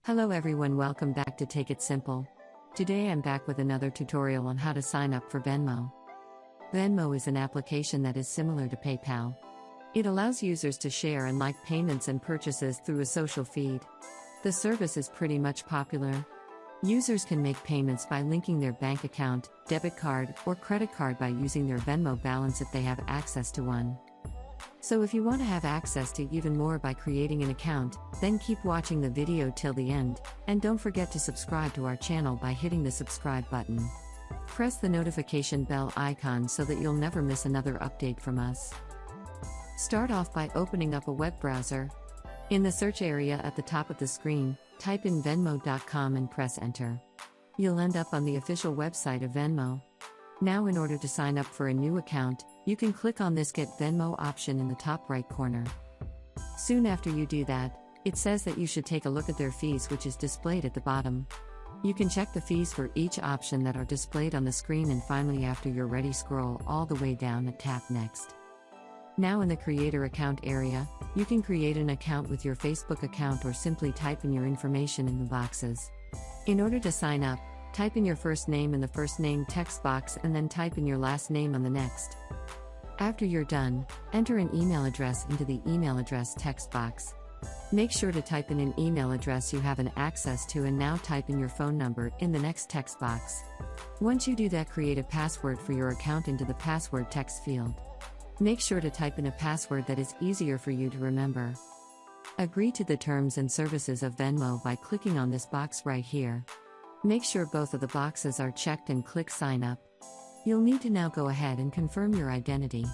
Hello everyone, welcome back to Take It Simple. Today I'm back with another tutorial on how to sign up for Venmo. Venmo is an application that is similar to PayPal. It allows users to share and like payments and purchases through a social feed. The service is pretty much popular. Users can make payments by linking their bank account, debit card, or credit card by using their Venmo balance if they have access to one. So if you want to have access to even more by creating an account, then keep watching the video till the end, and don't forget to subscribe to our channel by hitting the subscribe button. Press the notification bell icon so that you'll never miss another update from us. Start off by opening up a web browser. In the search area at the top of the screen, type in venmo.com and press enter. You'll end up on the official website of Venmo. Now in order to sign up for a new account, you can click on this Get Venmo option in the top right corner. Soon after you do that, it says that you should take a look at their fees, which is displayed at the bottom. You can check the fees for each option that are displayed on the screen, and finally after you're ready, scroll all the way down and tap Next. Now in the Creator Account area, you can create an account with your Facebook account or simply type in your information in the boxes. In order to sign up, type in your first name in the first name text box and then type in your last name on the next. After you're done, enter an email address into the email address text box. Make sure to type in an email address you have access to, and now type in your phone number in the next text box. Once you do that, create a password for your account into the password text field. Make sure to type in a password that is easier for you to remember. Agree to the terms and services of Venmo by clicking on this box right here. Make sure both of the boxes are checked and click Sign Up. You'll need to now go ahead and confirm your identity.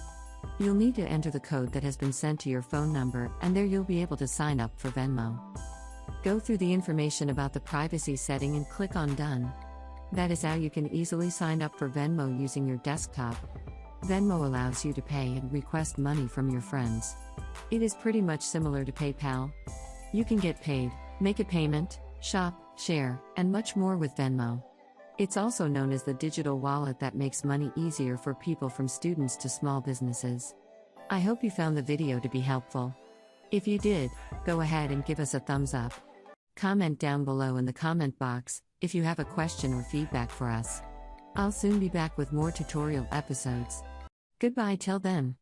You'll need to enter the code that has been sent to your phone number, and there you'll be able to sign up for Venmo. Go through the information about the privacy setting and click on Done. That is how you can easily sign up for Venmo using your desktop. Venmo allows you to pay and request money from your friends. It is pretty much similar to PayPal. You can get paid, make a payment, shop, share, and much more with Venmo. It's also known as the digital wallet that makes money easier for people, from students to small businesses. I hope you found the video to be helpful. If you did, go ahead and give us a thumbs up. Comment down below in the comment box if you have a question or feedback for us. I'll soon be back with more tutorial episodes. Goodbye till then.